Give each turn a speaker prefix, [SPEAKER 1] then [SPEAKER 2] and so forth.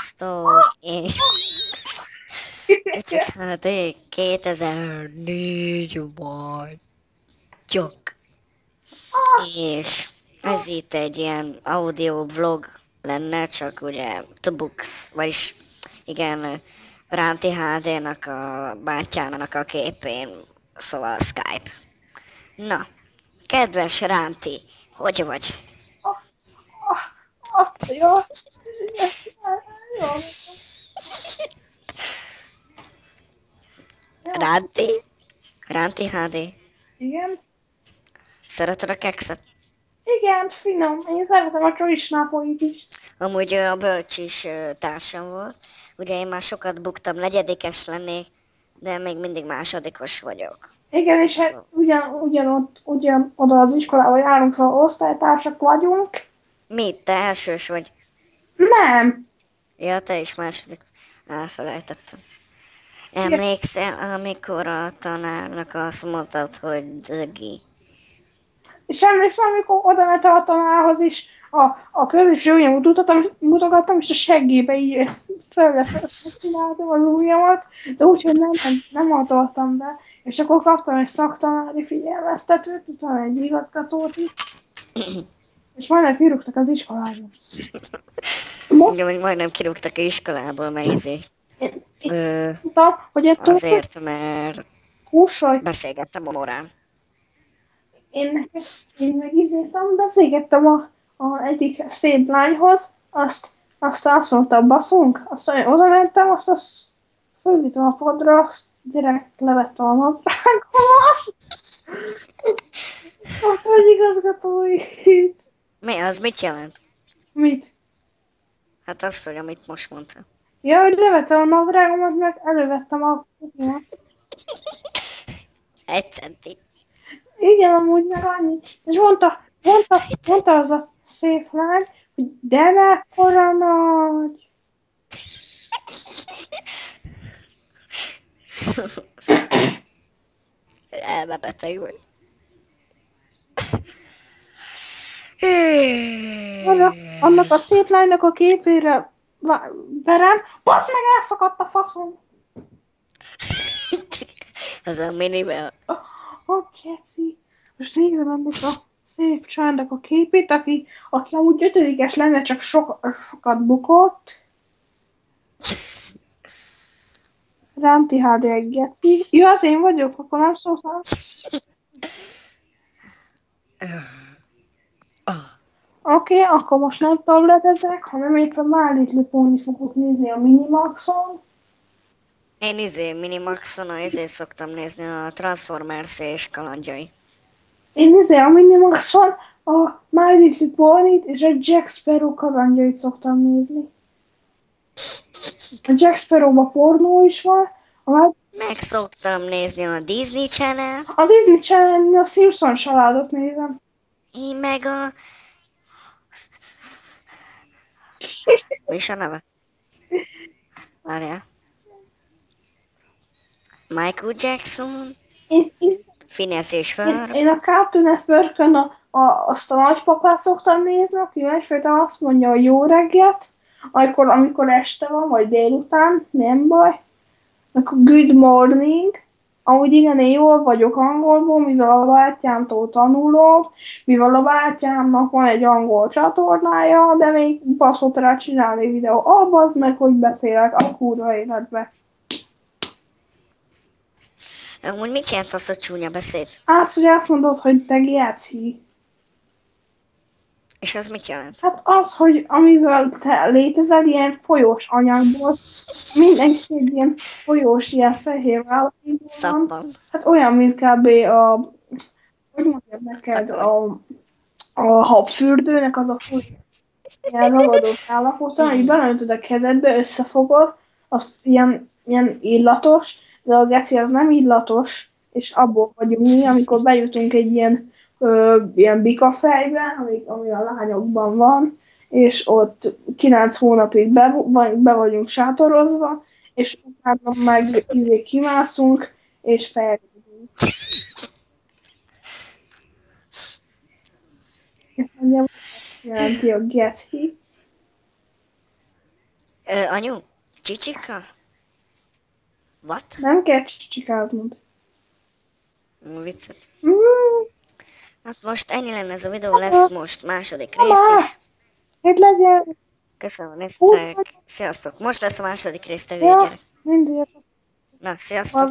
[SPEAKER 1] Sziasztok! Én csak hát 2004 vagyok. És ez itt egy ilyen audio vlog lenne, csak ugye Tubux, vagyis igen, Ránti HD-nak a bátyjának a képén, szóval Skype. Na, kedves Ránti, hogy vagy?
[SPEAKER 2] Jó. Jó.
[SPEAKER 1] Ránti? Ránti HD?
[SPEAKER 2] Igen.
[SPEAKER 1] Szereted a kekszet?
[SPEAKER 2] Igen, finom. Én szeretem a csoricsnápolit is.
[SPEAKER 1] Amúgy a bölcs is társam volt. Ugye én már sokat buktam, negyedikes lennék, de még mindig másodikos vagyok.
[SPEAKER 2] Igen, és hát ugyan oda az iskolába járunk, szóval osztálytársak vagyunk.
[SPEAKER 1] Mi? Te elsős vagy?
[SPEAKER 2] Nem.
[SPEAKER 1] Ja, te is második. Elfelejtettem. Emlékszel, amikor a tanárnak azt mondtad, hogy dögi?
[SPEAKER 2] És emlékszem, amikor oda ment a tanárhoz is, a középső ujjamat mutogattam, és a seggébe így csináltam az ujjamat, de úgyhogy nem hatoltam be. És akkor kaptam egy szaktanári figyelmeztetőt, utána egy igazgatót is, és majdnem kirúgtak az iskolába.
[SPEAKER 1] Ugye még majdnem kirúgtak a iskolából, mert
[SPEAKER 2] Mondtam, hogy ettől
[SPEAKER 1] azért, mert
[SPEAKER 2] húsaj.
[SPEAKER 1] beszélgettem a morán.
[SPEAKER 2] Én meg beszélgettem egyik szép lányhoz, azt mondta, baszunk, azt mondja, oda mentem, azt fölvittem a padra, azt direkt levettem a nadrágomat. Azt vagy igazgatói.
[SPEAKER 1] Mi az? Mit jelent?
[SPEAKER 2] Mit?
[SPEAKER 1] Hát azt, hogy amit most mondtam.
[SPEAKER 2] Ja, hogy levettem a nadrágomat, meg elővettem a kutyumat.
[SPEAKER 1] 1 centi.
[SPEAKER 2] Igen, amúgy meg annyi. És mondta az a szép lány, hogy de mekkora nagy.
[SPEAKER 1] Elmebeteg vagy.
[SPEAKER 2] Annak a szép lánynak a képére verem, basz meg, elszakadt a faszom.
[SPEAKER 1] Ez a minivel.
[SPEAKER 2] Keci. Most nézem ennek a szép csajnak a képét, aki amúgy 5-es lenne, csak sokat bukott. Ránti HD Eggetti. Jó, az én vagyok, akkor nem szóltam. Oké, akkor most nem tabletezek, hanem éppen My Little Pony fogok nézni a Minimaxon.
[SPEAKER 1] Én Minimaxon szoktam nézni a Transformers és kalandjai.
[SPEAKER 2] Én a Minimaxon a My Little Pony-t és a Jack Sparrow kalandjait szoktam nézni. A Jack Sparrow-ban pornó is van.
[SPEAKER 1] Meg szoktam nézni a Disney Channel.
[SPEAKER 2] A Disney Channel a Simpson családot nézem.
[SPEAKER 1] Én meg a... Mi is a neve? Várjál. Michael Jackson. Phineas és Ferb.
[SPEAKER 2] Én a Cartoon Network-ön azt a nagypapát szoktam nézni, aki egyfajta azt mondja, hogy jó reggelt, amikor este van, vagy délután, nem baj. Akkor good morning. Amúgy igen, én jól vagyok angolból, mivel a bátyámtól tanulom, mivel a bátyámnak van egy angol csatornája, de még baszott rá csinálni videó. Bazd meg, hogy beszélek a kurva életbe.
[SPEAKER 1] Amúgy mit jelent az, hogy csúnya beszéd?
[SPEAKER 2] Hogy azt mondod, hogy te geci.
[SPEAKER 1] És az mit jelent?
[SPEAKER 2] Hát az, hogy amivel te létezel, ilyen folyós anyagból, mindenki egy ilyen folyós, ilyen fehér állapotban.
[SPEAKER 1] Szappan.
[SPEAKER 2] Hát olyan, mint kb. Hogy mondjam neked, a habfürdőnek az a folyós ilyen ragadós állapota, hogy beleöntöd a kezedbe, összefogod, azt ilyen illatos, de a geci az nem illatos, és abból vagyunk mi, amikor bejutunk egy ilyen bikafejbe, ami a lányokban van, és ott 9 hónapig be vagyunk sátorozva, és utána meg kimászunk, és fejlődünk. Jelenti a geci.
[SPEAKER 1] Anyu? Csicsika? What?
[SPEAKER 2] Nem kell csikáznod.
[SPEAKER 1] Viccet.
[SPEAKER 2] Mm,
[SPEAKER 1] Hát most ennyi lenne ez a videó, lesz most második rész
[SPEAKER 2] Mama!
[SPEAKER 1] is.
[SPEAKER 2] Itt legyen!
[SPEAKER 1] Köszönöm, néztek. Sziasztok. Most lesz a második rész, te hülye
[SPEAKER 2] Ja,
[SPEAKER 1] gyerek.
[SPEAKER 2] mindig.
[SPEAKER 1] Na, sziasztok.